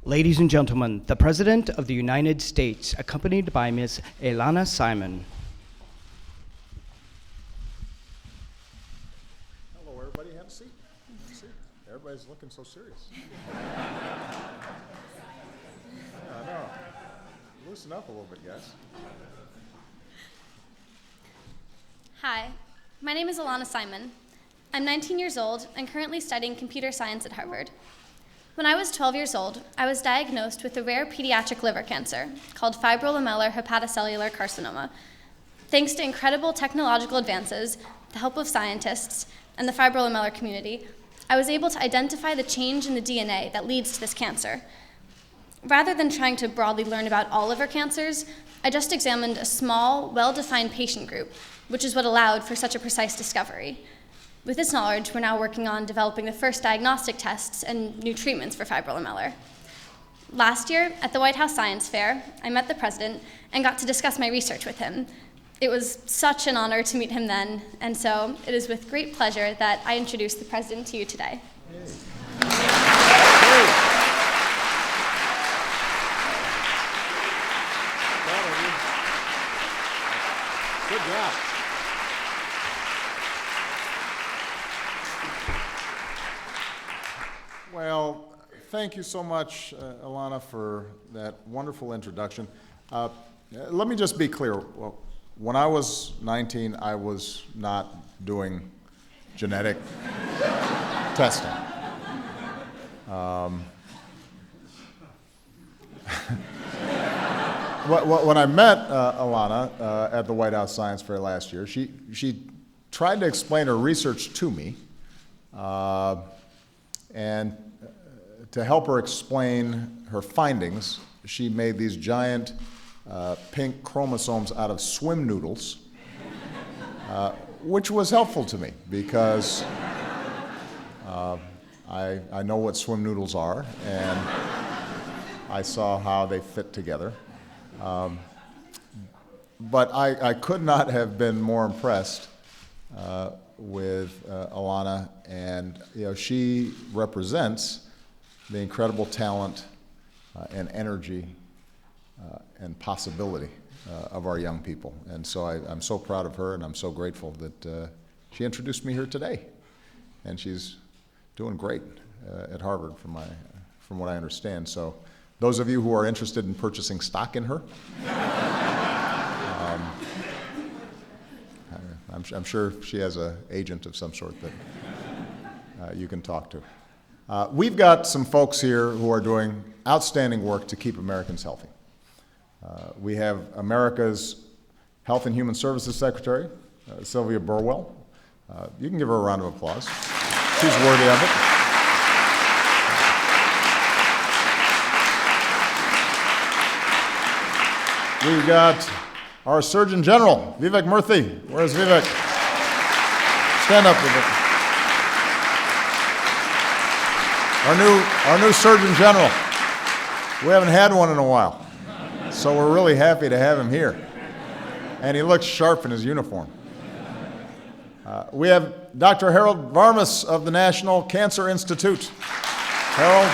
Ladies and gentlemen, the President of the United States, accompanied by Ms. Ilana Simon. Hello, everybody. Have a seat. Have a seat. Everybody's looking so serious. I know. Loosen up a little bit, guys. Hi, my name is Ilana Simon. I'm 19 years old and currently studying computer science at Harvard. When I was 12 years old, I was diagnosed with a rare pediatric liver cancer called fibrolamellar hepatocellular carcinoma. Thanks to incredible technological advances, the help of scientists, and the fibrolamellar community, I was able to identify the change in the DNA that leads to this cancer. Rather than trying to broadly learn about all liver cancers, I just examined a small, well-defined patient group, which is what allowed for such a precise discovery. With this knowledge, we're now working on developing the first diagnostic tests and new treatments for fibrolamellar. Last year, at the White House Science Fair, I met the president and got to discuss my research with him. It was such an honor to meet him then, and so it is with great pleasure that I introduce the president to you today. Good job. Well, thank you so much, Ilana, for that wonderful introduction. Let me just be clear. Well, when I was 19, I was not doing genetic testing. When I met Ilana at the White House Science Fair last year, she tried to explain her research to me, and to help her explain her findings, she made these giant pink chromosomes out of swim noodles, which was helpful to me because I know what swim noodles are, and I saw how they fit together. But I could not have been more impressed with Ilana, and she represents the incredible talent and energy and possibility of our young people. And so I'm so proud of her, and I'm so grateful that she introduced me here today. And she's doing great at Harvard from what I understand. So those of you who are interested in purchasing stock in her, I'm sure she has an agent of some sort that you can talk to. We've got some folks here who are doing outstanding work to keep Americans healthy. We have America's Health and Human Services Secretary, Sylvia Burwell. You can give her a round of applause. She's worthy of it. We've got our Surgeon General, Vivek Murthy. Where's Vivek? Stand up, Vivek. Our new Surgeon General. We haven't had one in a while, so we're really happy to have him here. And he looks sharp in his uniform. We have Dr. Harold Varmus of the National Cancer Institute. Harold.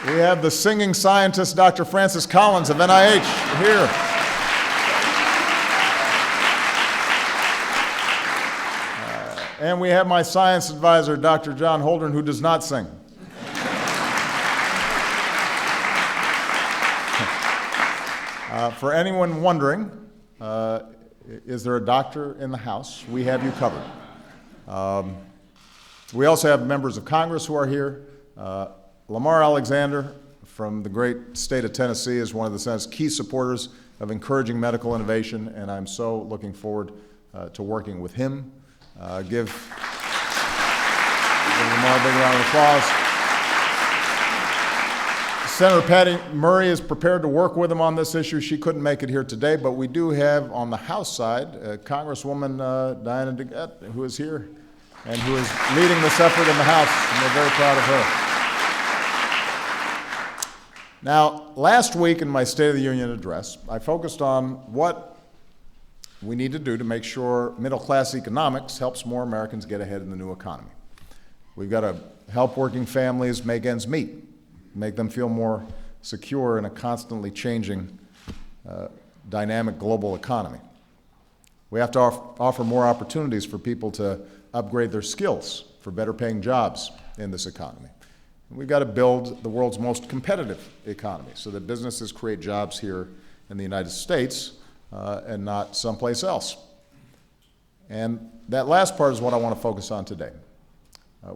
We have the singing scientist, Dr. Francis Collins of NIH, here. And we have my science advisor, Dr. John Holdren, who does not sing. For anyone wondering, is there a doctor in the house? We have you covered. We also have members of Congress who are here. Lamar Alexander from the great state of Tennessee is one of the Senate's key supporters of encouraging medical innovation, and I'm so looking forward to working with him. Give Lamar a big round of applause. Senator Patty Murray is prepared to work with him on this issue. She couldn't make it here today, but we do have on the House side Congresswoman Diana DeGette, who is here and who is leading this effort in the House, and we're very proud of her. Now, last week in my State of the Union address, I focused on what we need to do to make sure middle-class economics helps more Americans get ahead in the new economy. We've got to help working families make ends meet, make them feel more secure in a constantly changing, dynamic global economy. We have to offer more opportunities for people to upgrade their skills for better paying jobs in this economy. And we've got to build the world's most competitive economy so that businesses create jobs here in the United States and not someplace else. And that last part is what I want to focus on today.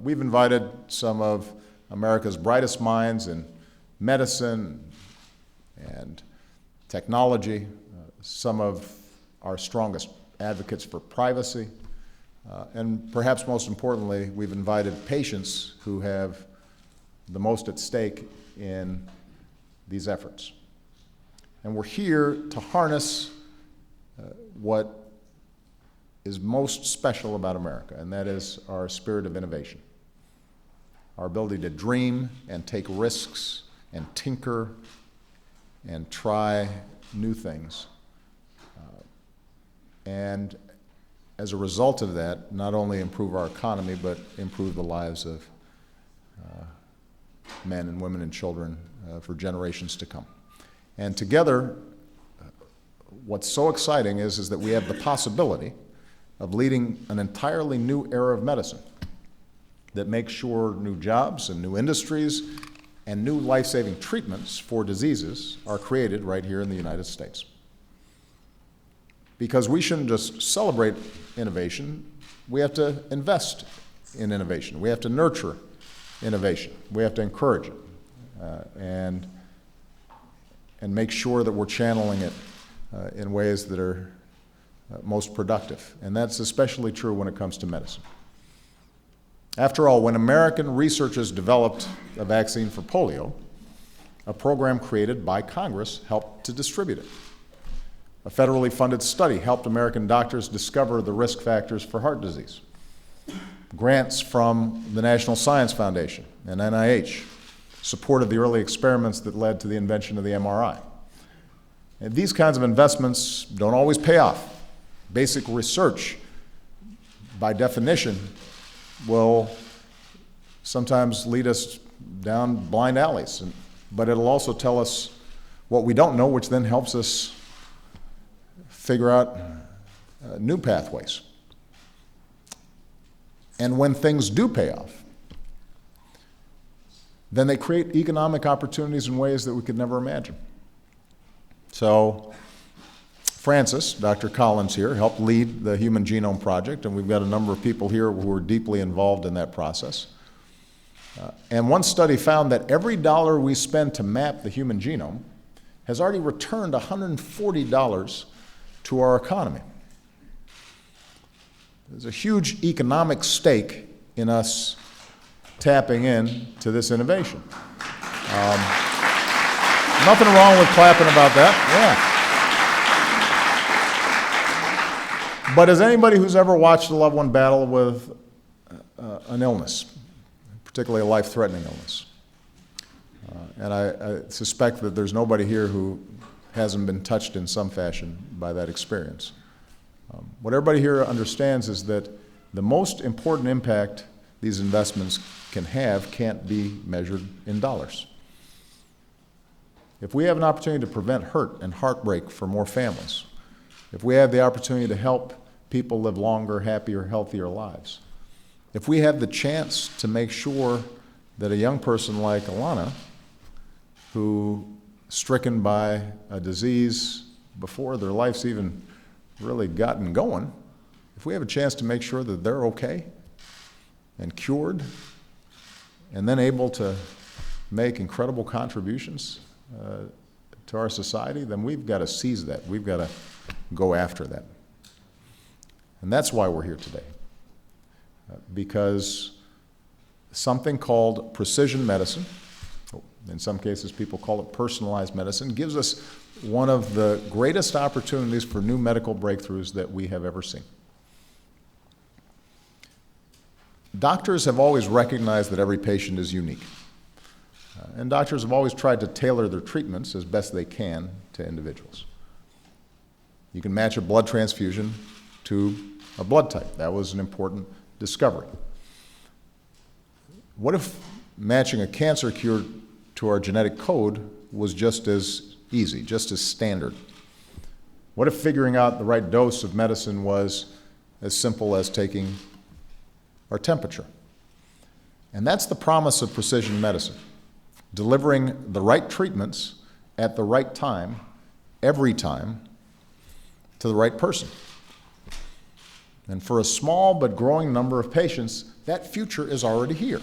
We've invited some of America's brightest minds in medicine and technology, some of our strongest advocates for privacy, and perhaps most importantly, we've invited patients who have the most at stake in these efforts. And we're here to harness what is most special about America, and that is our spirit of innovation. Our ability to dream and take risks and tinker and try new things. And as a result of that, not only improve our economy, but improve the lives of men and women and children for generations to come. And together, what's so exciting is that we have the possibility of leading an entirely new era of medicine that makes sure new jobs and new industries and new life-saving treatments for diseases are created right here in the United States. Because we shouldn't just celebrate innovation, we have to invest in innovation. We have to nurture innovation. We have to encourage it and make sure that we're channeling it in ways that are most productive. And that's especially true when it comes to medicine. After all, when American researchers developed a vaccine for polio, a program created by Congress helped to distribute it. A federally funded study helped American doctors discover the risk factors for heart disease. Grants from the National Science Foundation and NIH supported the early experiments that led to the invention of the MRI. And these kinds of investments don't always pay off. Basic research, by definition, will sometimes lead us down blind alleys, but it'll also tell us what we don't know, which then helps us figure out new pathways. And when things do pay off, then they create economic opportunities in ways that we could never imagine. So Francis, Dr. Collins here, helped lead the Human Genome Project, and we've got a number of people here who are deeply involved in that process. And one study found that every dollar we spend to map the human genome has already returned $140 to our economy. There's a huge economic stake in us tapping in to this innovation. Nothing wrong with clapping about that, yeah. But as anybody who's ever watched a loved one battle with an illness, particularly a life-threatening illness, and I suspect that there's nobody here who hasn't been touched in some fashion by that experience. What everybody here understands is that the most important impact these investments can have can't be measured in dollars. If we have an opportunity to prevent hurt and heartbreak for more families, if we have the opportunity to help people live longer, happier, healthier lives, if we have the chance to make sure that a young person like Alana, who stricken by a disease before their life's even really gotten going, if we have a chance to make sure that they're okay and cured and then able to make incredible contributions to our society, then we've got to seize that. We've got to go after that. And that's why we're here today. Because something called precision medicine, in some cases people call it personalized medicine, gives us one of the greatest opportunities for new medical breakthroughs that we have ever seen. Doctors have always recognized that every patient is unique. And doctors have always tried to tailor their treatments as best they can to individuals. You can match a blood transfusion to a blood type. That was an important discovery. What if matching a cancer cure to our genetic code was just as easy, just as standard? What if figuring out the right dose of medicine was as simple as taking our temperature? And that's the promise of precision medicine, delivering the right treatments at the right time, every time, to the right person. And for a small but growing number of patients, that future is already here.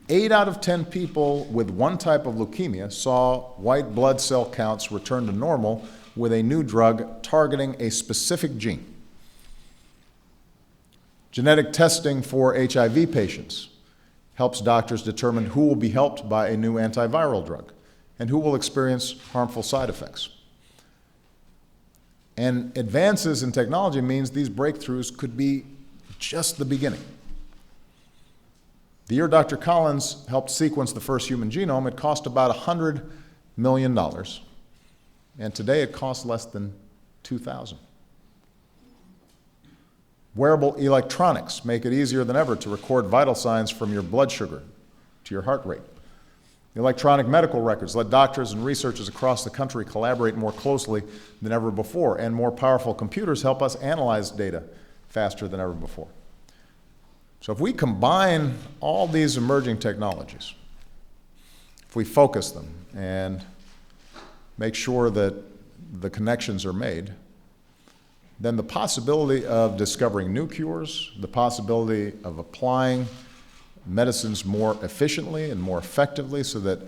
8 out of 10 people with one type of leukemia saw white blood cell counts return to normal with a new drug targeting a specific gene. Genetic testing for HIV patients helps doctors determine who will be helped by a new antiviral drug and who will experience harmful side effects. And advances in technology means these breakthroughs could be just the beginning. The year Dr. Collins helped sequence the first human genome, it cost about $100 million. And today it costs less than $2,000. Wearable electronics make it easier than ever to record vital signs from your blood sugar to your heart rate. Electronic medical records let doctors and researchers across the country collaborate more closely than ever before, and more powerful computers help us analyze data faster than ever before. So if we combine all these emerging technologies, if we focus them and make sure that the connections are made, then the possibility of discovering new cures, the possibility of applying medicines more efficiently and more effectively so that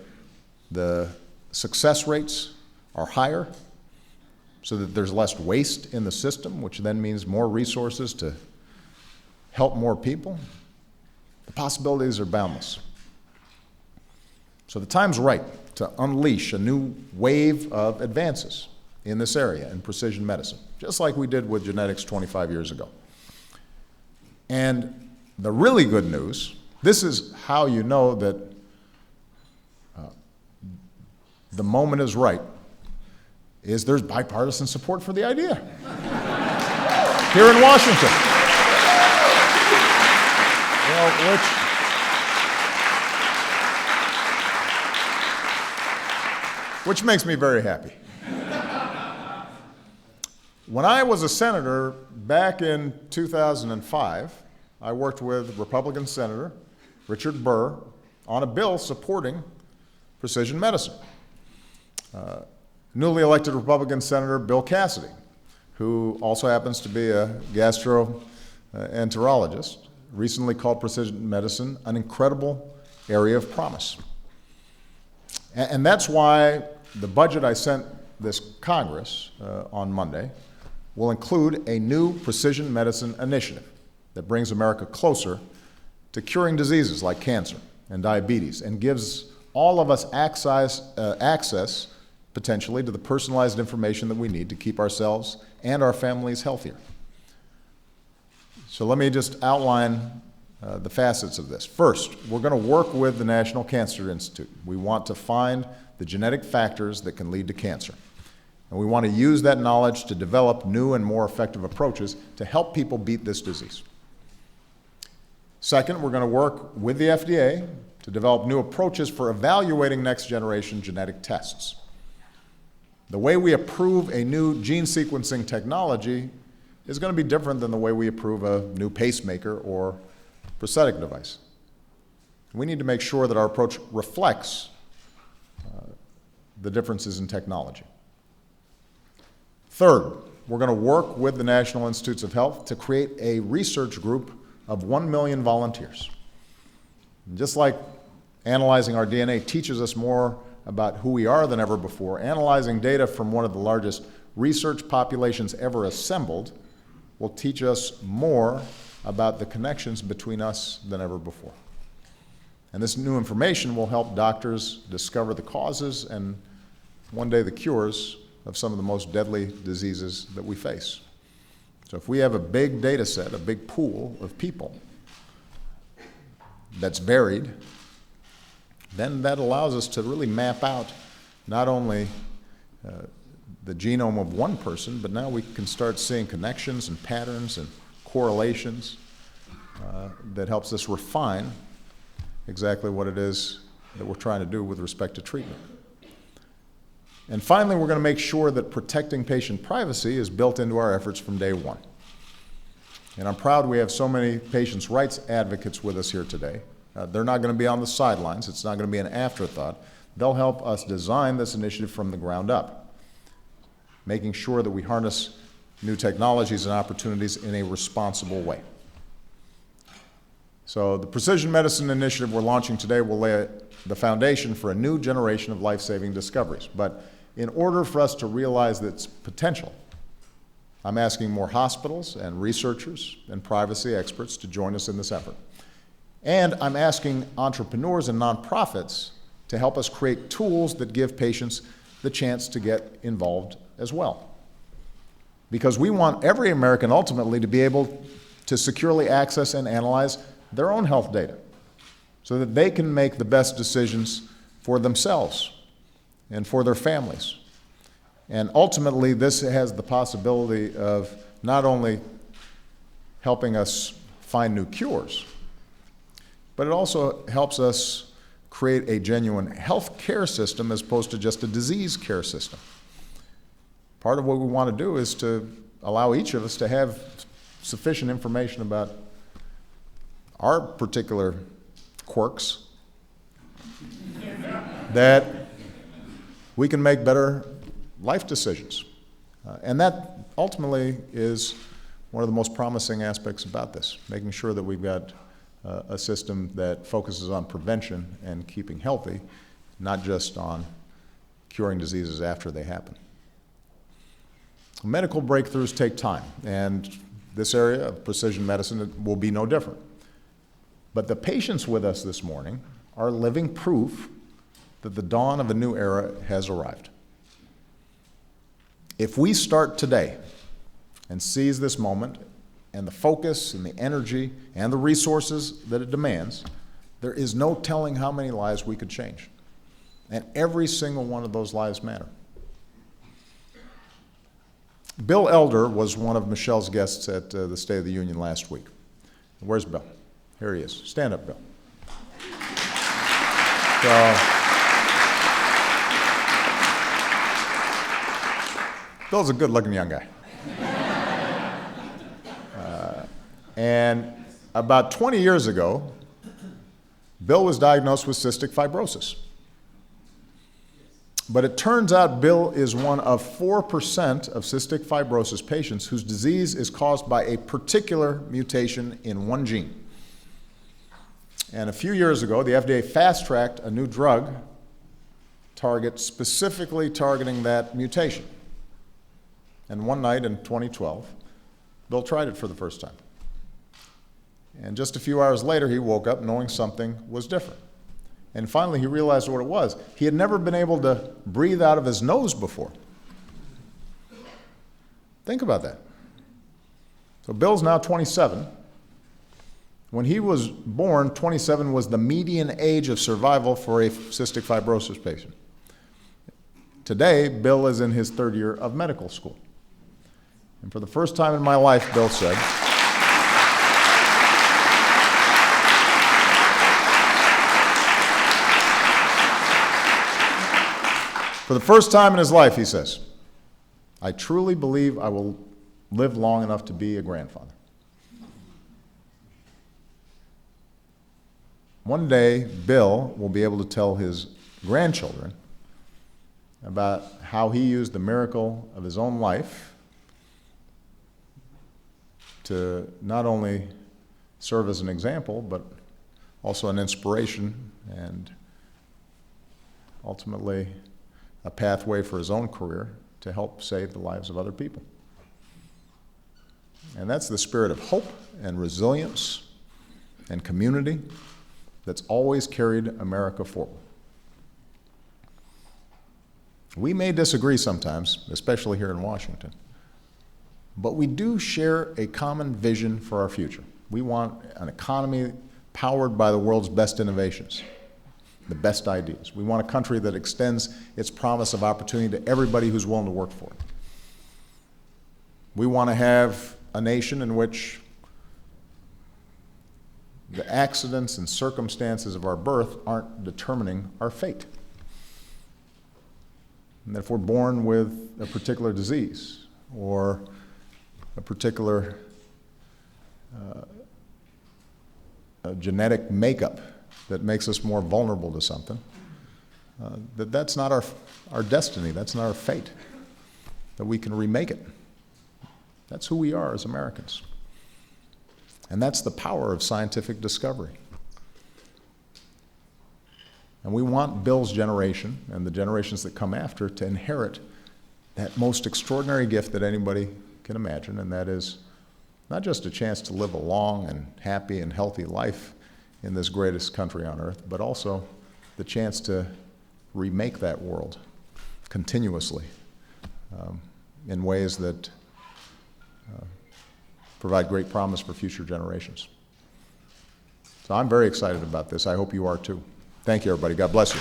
the success rates are higher, so that there's less waste in the system, which then means more resources to help more people, the possibilities are boundless. So the time's right to unleash a new wave of advances in this area, in precision medicine, just like we did with genetics 25 years ago. And the really good news, this is how you know that the moment is right, is there's bipartisan support for the idea here in Washington. Well, which makes me very happy. When I was a senator back in 2005, I worked with Republican Senator Richard Burr on a bill supporting precision medicine. Newly elected Republican Senator Bill Cassidy, who also happens to be a gastroenterologist, recently called precision medicine an incredible area of promise. And that's why the budget I sent this Congress on Monday will include a new precision medicine initiative that brings America closer to curing diseases like cancer and diabetes and gives all of us access potentially to the personalized information that we need to keep ourselves and our families healthier. So let me just outline the facets of this. First, we're going to work with the National Cancer Institute. We want to find the genetic factors that can lead to cancer. And we want to use that knowledge to develop new and more effective approaches to help people beat this disease. Second, we're going to work with the FDA to develop new approaches for evaluating next-generation genetic tests. The way we approve a new gene sequencing technology is going to be different than the way we approve a new pacemaker or prosthetic device. We need to make sure that our approach reflects the differences in technology. Third, we're going to work with the National Institutes of Health to create a research group of 1 million volunteers. And just like analyzing our DNA teaches us more about who we are than ever before, analyzing data from one of the largest research populations ever assembled will teach us more about the connections between us than ever before. And this new information will help doctors discover the causes and one day the cures of some of the most deadly diseases that we face. So if we have a big data set, a big pool of people that's varied, then that allows us to really map out not only the genome of one person, but now we can start seeing connections and patterns and correlations that helps us refine exactly what it is that we're trying to do with respect to treatment. And finally, we're going to make sure that protecting patient privacy is built into our efforts from day one. And I'm proud we have so many patients' rights advocates with us here today. They're not going to be on the sidelines. It's not going to be an afterthought. They'll help us design this initiative from the ground up, making sure that we harness new technologies and opportunities in a responsible way. So the Precision Medicine Initiative we're launching today will lay the foundation for a new generation of life-saving discoveries. But in order for us to realize its potential, I'm asking more hospitals and researchers and privacy experts to join us in this effort. And I'm asking entrepreneurs and nonprofits to help us create tools that give patients the chance to get involved as well. Because we want every American ultimately to be able to securely access and analyze their own health data so that they can make the best decisions for themselves and for their families. And ultimately, this has the possibility of not only helping us find new cures, but it also helps us create a genuine health care system as opposed to just a disease care system. Part of what we want to do is to allow each of us to have sufficient information about our particular quirks that we can make better life decisions. And that ultimately is one of the most promising aspects about this, making sure that we've got a system that focuses on prevention and keeping healthy, not just on curing diseases after they happen. Medical breakthroughs take time, and this area of precision medicine will be no different. But the patients with us this morning are living proof that the dawn of a new era has arrived. If we start today and seize this moment and the focus and the energy and the resources that it demands, there is no telling how many lives we could change. And every single one of those lives matter. Bill Elder was one of Michelle's guests at the State of the Union last week. Where's Bill? Here he is. Stand up, Bill. Bill's a good-looking young guy. And about 20 years ago, Bill was diagnosed with cystic fibrosis. But it turns out Bill is one of 4% of cystic fibrosis patients whose disease is caused by a particular mutation in one gene. And a few years ago, the FDA fast-tracked a new drug specifically targeting that mutation. And one night in 2012, Bill tried it for the first time. And just a few hours later, he woke up knowing something was different. And finally, he realized what it was. He had never been able to breathe out of his nose before. Think about that. So Bill's now 27. When he was born, 27 was the median age of survival for a cystic fibrosis patient. Today, Bill is in his third year of medical school. And for the first time in my life, Bill said, for the first time in his life, he says, I truly believe I will live long enough to be a grandfather. One day, Bill will be able to tell his grandchildren about how he used the miracle of his own life to not only serve as an example, but also an inspiration and ultimately a pathway for his own career to help save the lives of other people. And that's the spirit of hope and resilience and community that's always carried America forward. We may disagree sometimes, especially here in Washington, but we do share a common vision for our future. We want an economy powered by the world's best innovations. the best ideas. We want a country that extends its promise of opportunity to everybody who's willing to work for it. We want to have a nation in which the accidents and circumstances of our birth aren't determining our fate. And that if we're born with a particular disease or a particular genetic makeup that makes us more vulnerable to something, that's not our destiny, that's not our fate, that we can remake it. That's who we are as Americans. And that's the power of scientific discovery. And we want Bill's generation and the generations that come after to inherit that most extraordinary gift that anybody can imagine, and that is not just a chance to live a long and happy and healthy life in this greatest country on earth, but also the chance to remake that world continuously in ways that provide great promise for future generations. So I'm very excited about this. I hope you are too. Thank you, everybody. God bless you.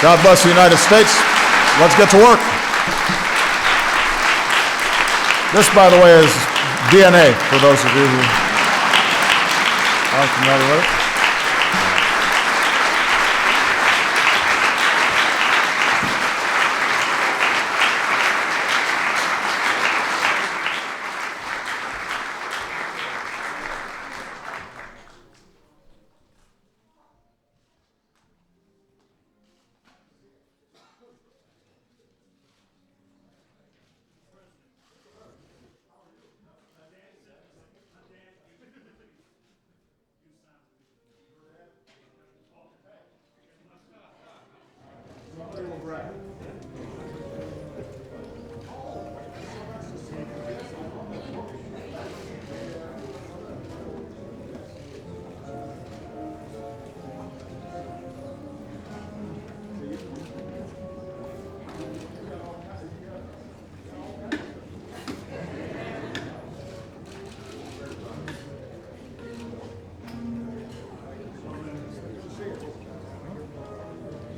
God bless the United States. Let's get to work. This, by the way, is DNA, for those of you who aren't familiar with it.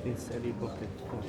Inserir qualquer coisa.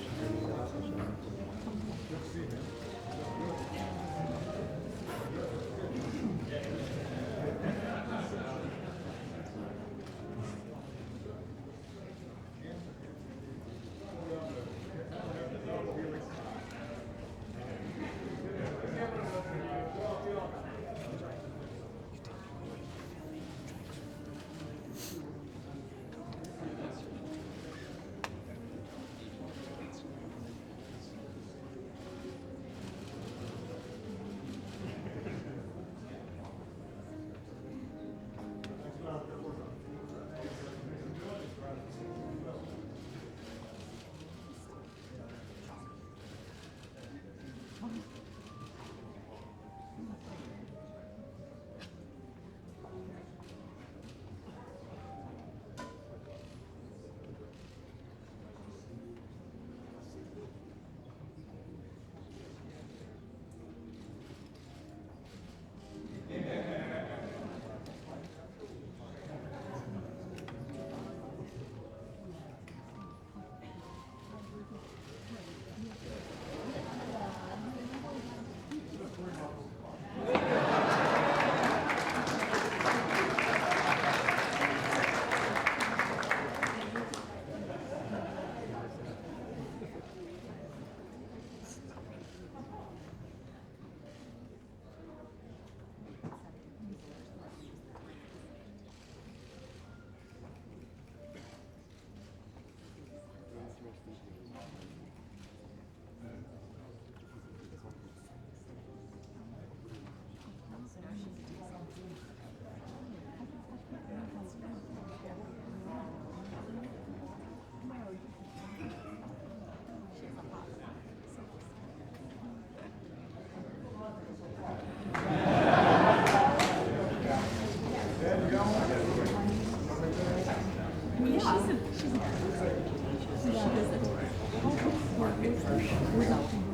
She's